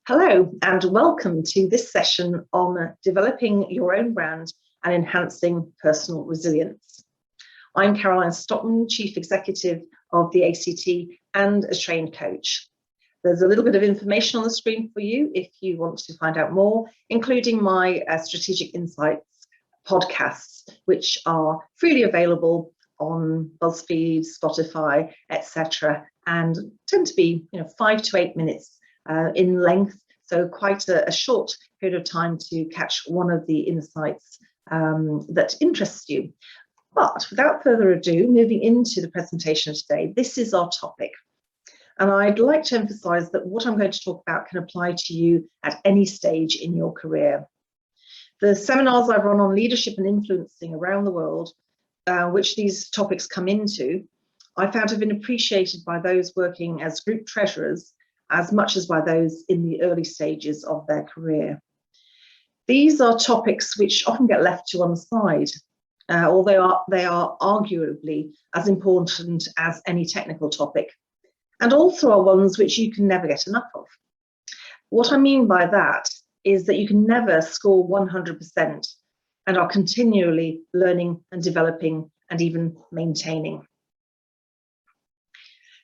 Hello and welcome to this session on developing your own brand and enhancing personal resilience. I'm Caroline Stockmann, Chief Executive of the ACT and a trained coach. There's a little bit of information on the screen for you if you want to find out more, including my Strategic Insights podcasts, which are freely available on BuzzFeed, Spotify, etc., and tend to be 5 to 8 minutes in length, so quite a short period of time to catch one of the insights that interests you. But without further ado, moving into the presentation today, this is our topic. And I'd like to emphasize that what I'm going to talk about can apply to you at any stage in your career. The seminars I've run on leadership and influencing around the world, which these topics come into, I found have been appreciated by those working as group treasurers as much as by those in the early stages of their career. These are topics which often get left to one side, although they are arguably as important as any technical topic, and also are ones which you can never get enough of. What I mean by that is that you can never score 100% and are continually learning and developing and even maintaining.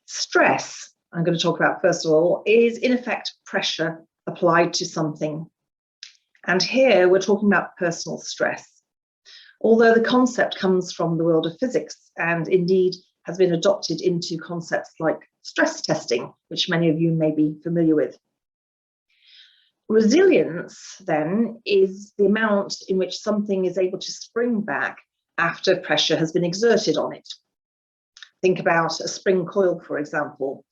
Stress, I'm going to talk about first of all, is in effect pressure applied to something. And here we're talking about personal stress. Although the concept comes from the world of physics and indeed has been adopted into concepts like stress testing, which many of you may be familiar with. Resilience, then, is the amount in which something is able to spring back after pressure has been exerted on it. Think about a spring coil, for example.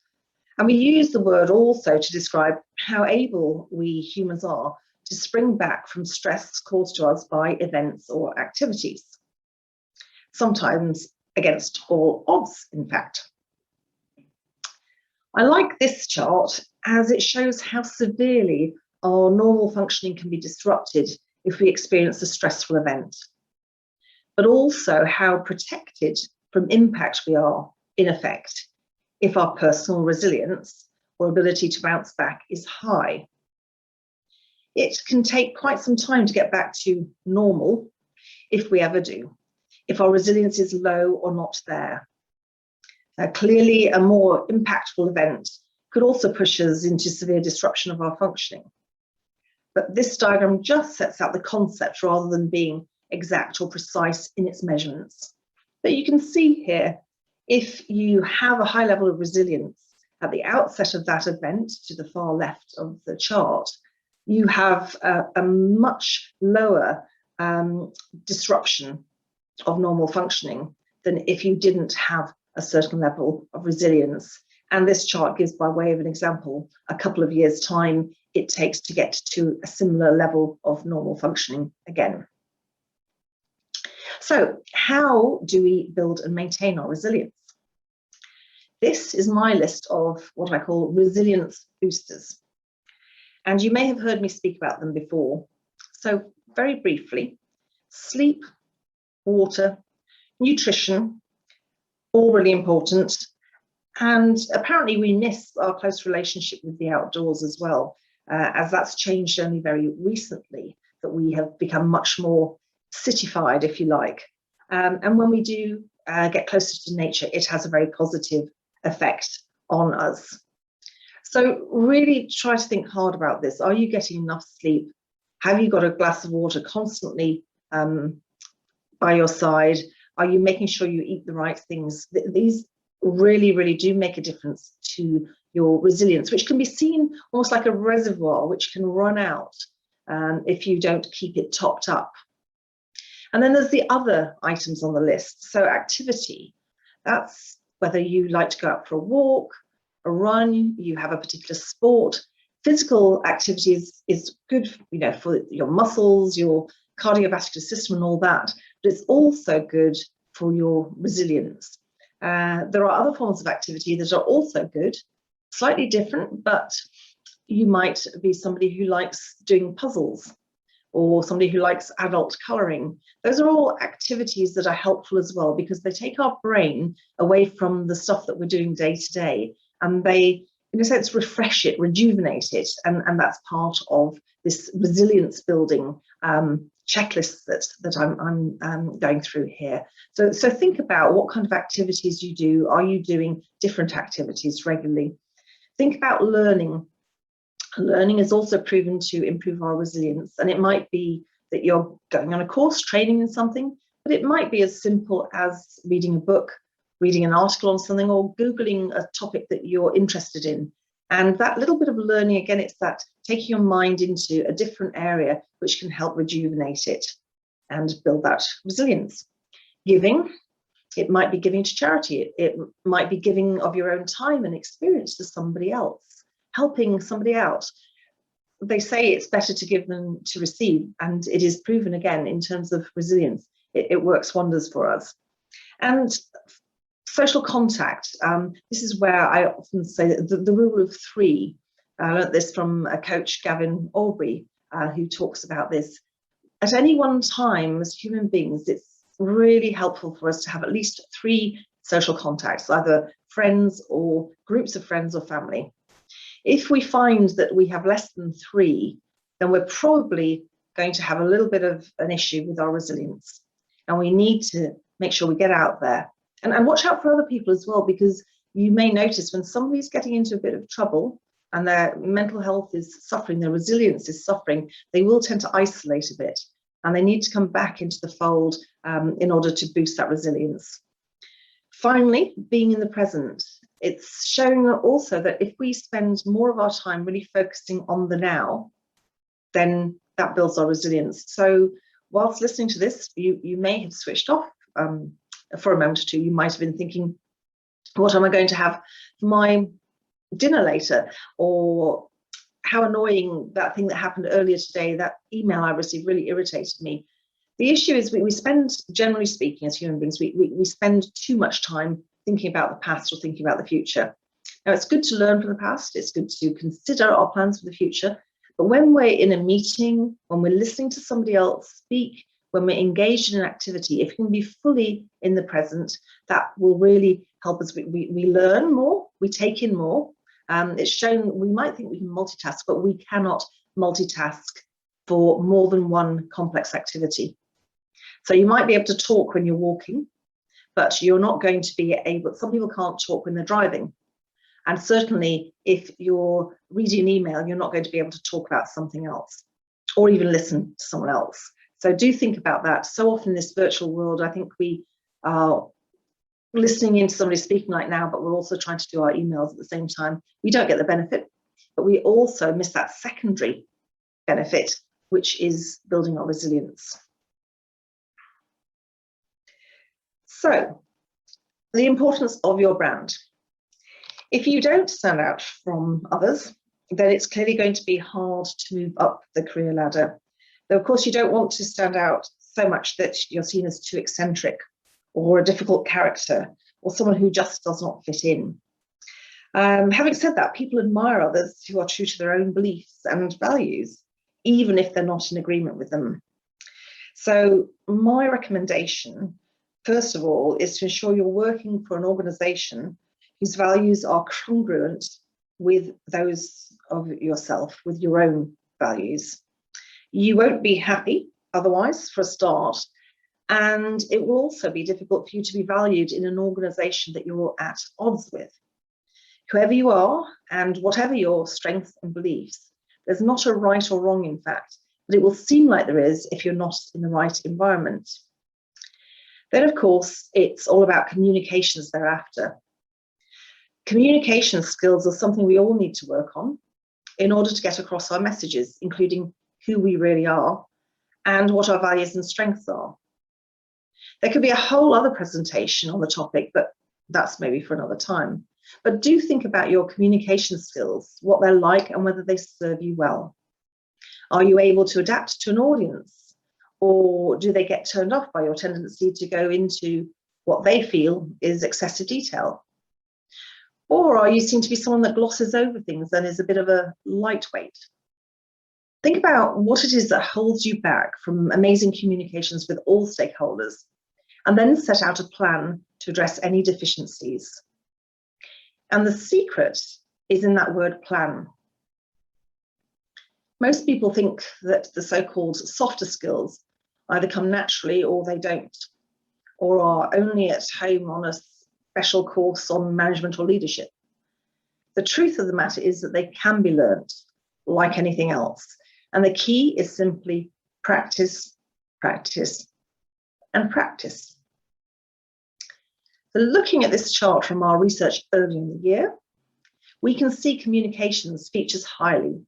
And we use the word also to describe how able we humans are to spring back from stress caused to us by events or activities, sometimes against all odds, in fact. I like this chart as it shows how severely our normal functioning can be disrupted if we experience a stressful event, but also how protected from impact we are, in effect, if our personal resilience or ability to bounce back is high. It can take quite some time to get back to normal, if we ever do, if our resilience is low or not there. Clearly, a more impactful event could also push us into severe disruption of our functioning. But this diagram just sets out the concept rather than being exact or precise in its measurements. But you can see here, if you have a high level of resilience at the outset of that event, to the far left of the chart, you have a much lower disruption of normal functioning than if you didn't have a certain level of resilience. And this chart gives, by way of an example, a couple of years' time it takes to get to a similar level of normal functioning again. So how do we build and maintain our resilience? This is my list of what I call resilience boosters. And you may have heard me speak about them before. So very briefly, sleep, water, nutrition, all really important. And apparently we miss our close relationship with the outdoors as well, as that's changed only very recently, that we have become much more cityfied, if you like. And when we do get closer to nature, it has a very positive effect on us. So really try to think hard about this. Are you getting enough sleep? Have you got a glass of water constantly by your side? Are you making sure you eat the right things? These really, really do make a difference to your resilience, which can be seen almost like a reservoir, which can run out if you don't keep it topped up. And then there's the other items on the list. So activity, that's whether you like to go out for a walk, a run, you have a particular sport. Physical activity is good, for your muscles, your cardiovascular system and all that, but it's also good for your resilience. There are other forms of activity that are also good, slightly different, but you might be somebody who likes doing puzzles or somebody who likes adult colouring. Those are all activities that are helpful as well, because they take our brain away from the stuff that we're doing day to day, and they in a sense, refresh it, rejuvenate it, and that's part of this resilience building checklist that I'm going through here. So think about what kind of activities you do. Are you doing different activities regularly? Think about learning. Learning is also proven to improve our resilience, and it might be that you're going on a course, training in something, but it might be as simple as reading a book, reading an article on something, or Googling a topic that you're interested in. And that little bit of learning, again, it's that taking your mind into a different area, which can help rejuvenate it and build that resilience. Giving, it might be giving to charity. It might be giving of your own time and experience to somebody else, helping somebody out. They say it's better to give than to receive, and it is proven again in terms of resilience. It works wonders for us. And social contact. This is where I often say the rule of three. I learned this from a coach, Gavin Aubrey, who talks about this. At any one time, as human beings, it's really helpful for us to have at least 3 social contacts, either friends or groups of friends or family. If we find that we have less than 3, then we're probably going to have a little bit of an issue with our resilience. And we need to make sure we get out there. And watch out for other people as well, because you may notice when somebody's getting into a bit of trouble and their mental health is suffering, their resilience is suffering, they will tend to isolate a bit, and they need to come back into the fold in order to boost that resilience. Finally, being in the present. It's shown also that if we spend more of our time really focusing on the now, then that builds our resilience. So whilst listening to this, you may have switched off for a moment or two. You might have been thinking, what am I going to have for my dinner later? Or how annoying that thing that happened earlier today, that email I received really irritated me. The issue is we spend, generally speaking, as human beings, we spend too much time thinking about the past or thinking about the future. Now, it's good to learn from the past. It's good to consider our plans for the future. But when we're in a meeting, when we're listening to somebody else speak, when we're engaged in an activity, if we can be fully in the present, that will really help us. We learn more, we take in more. It's shown we might think we can multitask, but we cannot multitask for more than one complex activity. So you might be able to talk when you're walking, but you're not going to be able, some people can't talk when they're driving. And certainly if you're reading an email, you're not going to be able to talk about something else or even listen to someone else. So do think about that. So often in this virtual world, I think we are listening into somebody speaking right now, but we're also trying to do our emails at the same time. We don't get the benefit, but we also miss that secondary benefit, which is building our resilience. So, the importance of your brand. If you don't stand out from others, then it's clearly going to be hard to move up the career ladder. Though, of course, you don't want to stand out so much that you're seen as too eccentric or a difficult character or someone who just does not fit in. Having said that, people admire others who are true to their own beliefs and values, even if they're not in agreement with them. So my recommendation, first of all, is to ensure you're working for an organisation whose values are congruent with those of yourself, with your own values. You won't be happy otherwise, for a start, and it will also be difficult for you to be valued in an organisation that you're at odds with. Whoever you are and whatever your strengths and beliefs, there's not a right or wrong, in fact, but it will seem like there is if you're not in the right environment. Then, of course, it's all about communications thereafter. Communication skills are something we all need to work on in order to get across our messages, including who we really are and what our values and strengths are. There could be a whole other presentation on the topic, but that's maybe for another time. But do think about your communication skills, what they're like and whether they serve you well. Are you able to adapt to an audience, or do they get turned off by your tendency to go into what they feel is excessive detail? Or are you seen to be someone that glosses over things and is a bit of a lightweight? Think about what it is that holds you back from amazing communications with all stakeholders, and then set out a plan to address any deficiencies. And the secret is in that word plan. Most people think that the so-called softer skills either come naturally or they don't, or are only at home on a special course on management or leadership. The truth of the matter is that they can be learnt like anything else. And the key is simply practice, practice, and practice. So looking at this chart from our research earlier in the year, we can see communications features highly.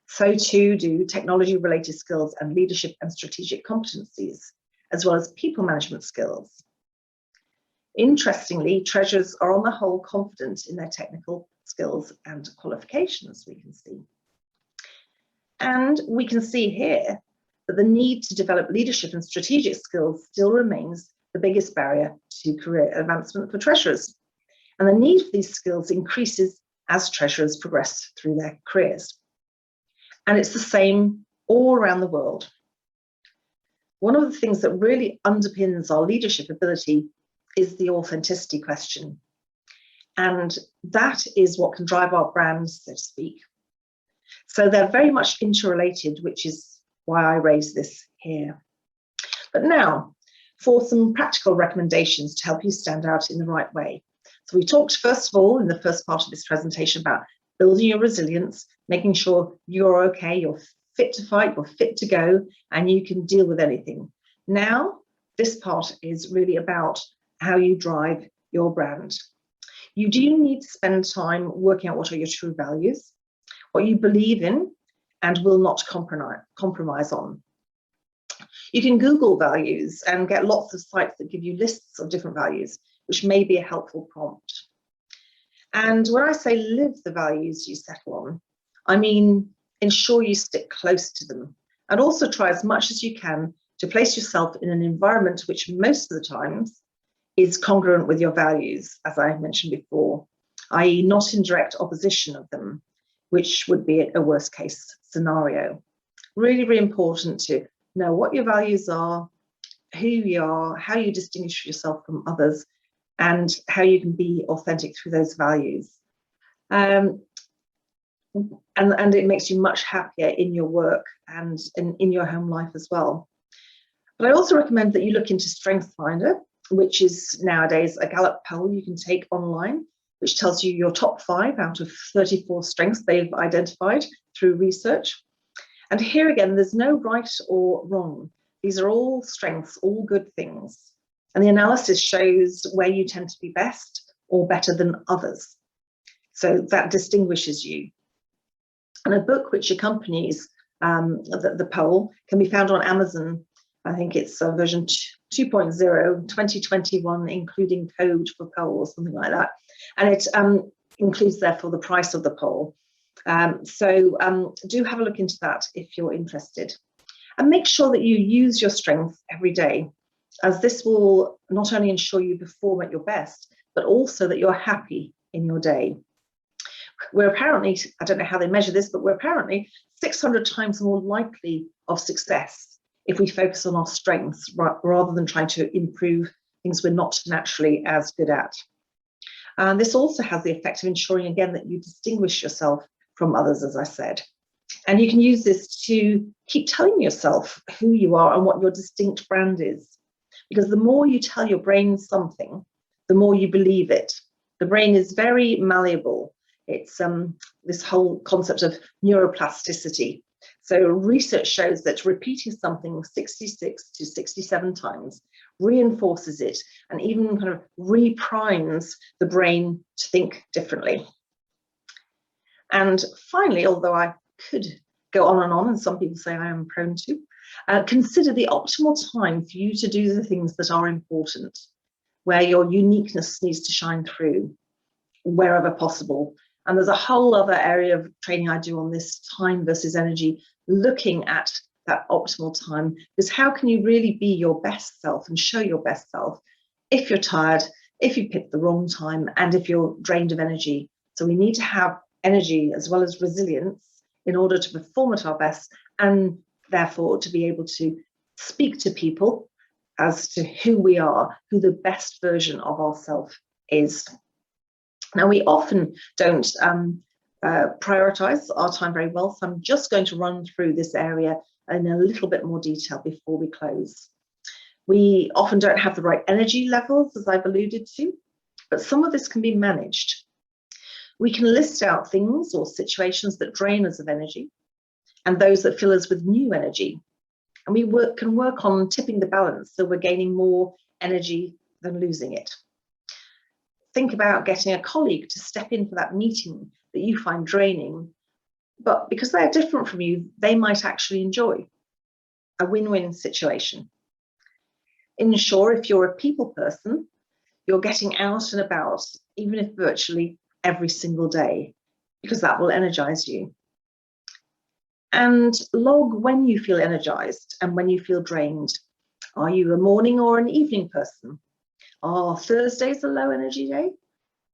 So too do technology-related skills and leadership and strategic competencies, as well as people management skills. Interestingly, treasurers are on the whole confident in their technical skills and qualifications, we can see. And we can see here that the need to develop leadership and strategic skills still remains the biggest barrier to career advancement for treasurers. And the need for these skills increases as treasurers progress through their careers. And it's the same all around the world. One of the things that really underpins our leadership ability is the authenticity question. And that is what can drive our brands, so to speak. So they're very much interrelated, which is why I raise this here. But now, for some practical recommendations to help you stand out in the right way. So we talked, first of all, in the first part of this presentation about building your resilience, making sure you're okay, you're fit to fight, you're fit to go, and you can deal with anything. Now, this part is really about how you drive your brand. You do need to spend time working out what are your true values, what you believe in, and will not compromise on. You can Google values and get lots of sites that give you lists of different values, which may be a helpful prompt. And when I say live the values you settle on, I mean ensure you stick close to them, and also try as much as you can to place yourself in an environment which most of the times is congruent with your values, as I mentioned before, i.e. not in direct opposition of them, which would be a worst case scenario. Really, really important to know what your values are, who you are, how you distinguish yourself from others, and how you can be authentic through those values. And it makes you much happier in your work and in your home life as well. But I also recommend that you look into StrengthsFinder, which is nowadays a Gallup poll you can take online, which tells you your top 5 out of 34 strengths they've identified through research. And here again, there's no right or wrong. These are all strengths, all good things. And the analysis shows where you tend to be best or better than others. So that distinguishes you. And a book which accompanies the poll can be found on Amazon. I think it's version 2.0, 2021, including code for polls, something like that. And it includes, therefore, the price of the poll. So do have a look into that if you're interested. And make sure that you use your strengths every day, as this will not only ensure you perform at your best, but also that you're happy in your day. We're apparently, I don't know how they measure this, but we're apparently 600 times more likely of success if we focus on our strengths rather than trying to improve things we're not naturally as good at. And this also has the effect of ensuring, again, that you distinguish yourself from others, as I said. And you can use this to keep telling yourself who you are and what your distinct brand is. Because the more you tell your brain something, the more you believe it. The brain is very malleable. It's this whole concept of neuroplasticity. So research shows that repeating something 66 to 67 times reinforces it and even kind of reprimes the brain to think differently. And finally, although I could go on, and some people say I am prone to, consider the optimal time for you to do the things that are important, where your uniqueness needs to shine through, wherever possible. And there's a whole other area of training I do on this, time versus energy, looking at that optimal time, because how can you really be your best self and show your best self if you're tired, if you pick the wrong time, and if you're drained of energy? So we need to have energy as well as resilience in order to perform at our best, and therefore to be able to speak to people as to who we are, who the best version of ourselves is. Now, we often don't prioritize our time very well, so I'm just going to run through this area in a little bit more detail before we close. We often don't have the right energy levels, as I've alluded to, but some of this can be managed. We can list out things or situations that drain us of energy and those that fill us with new energy. And we can work on tipping the balance so we're gaining more energy than losing it. Think about getting a colleague to step in for that meeting that you find draining, but because they're different from you, they might actually enjoy. A win-win situation. Ensure if you're a people person, you're getting out and about, even if virtually every single day, because that will energize you. And log when you feel energized and when you feel drained. Are you a morning or an evening person? Are Thursdays a low energy day,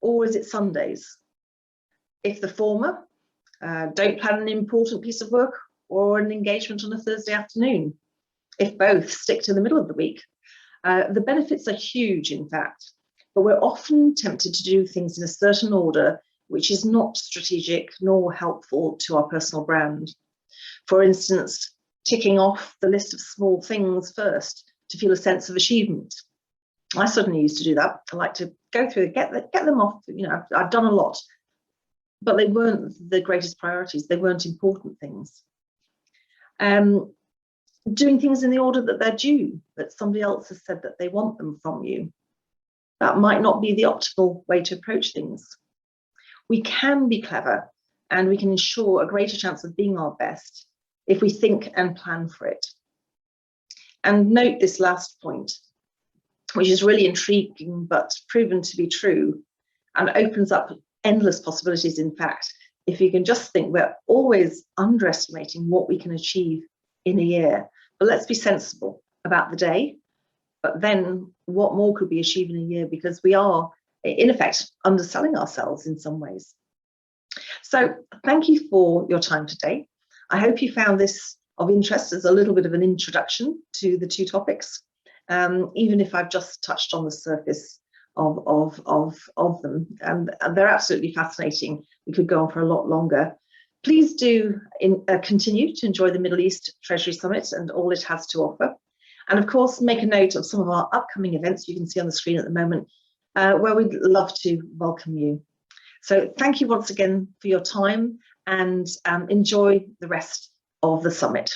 or is it Sundays? If the former, don't plan an important piece of work or an engagement on a Thursday afternoon. If both, stick to the middle of the week. The benefits are huge, in fact, but we're often tempted to do things in a certain order, which is not strategic nor helpful to our personal brand. For instance, ticking off the list of small things first to feel a sense of achievement. I certainly used to do that. I like to go through it, get them off. You know, I've done a lot, but they weren't the greatest priorities. They weren't important things. Doing things in the order that they're due, that somebody else has said that they want them from you. That might not be the optimal way to approach things. We can be clever and we can ensure a greater chance of being our best if we think and plan for it. And note this last point, which is really intriguing but proven to be true and opens up endless possibilities. In fact, if you can just think, we're always underestimating what we can achieve in a year. But let's be sensible about the day, but then what more could we achieve in a year, because we are in effect underselling ourselves in some ways. So thank you for your time today. I hope you found this of interest as a little bit of an introduction to the two topics, even if I've just touched on the surface of them. And they're absolutely fascinating. We could go on for a lot longer. Please do continue to enjoy the Middle East Treasury Summit and all it has to offer. And of course, make a note of some of our upcoming events you can see on the screen at the moment, where we'd love to welcome you. So thank you once again for your time, and enjoy the rest of the summit.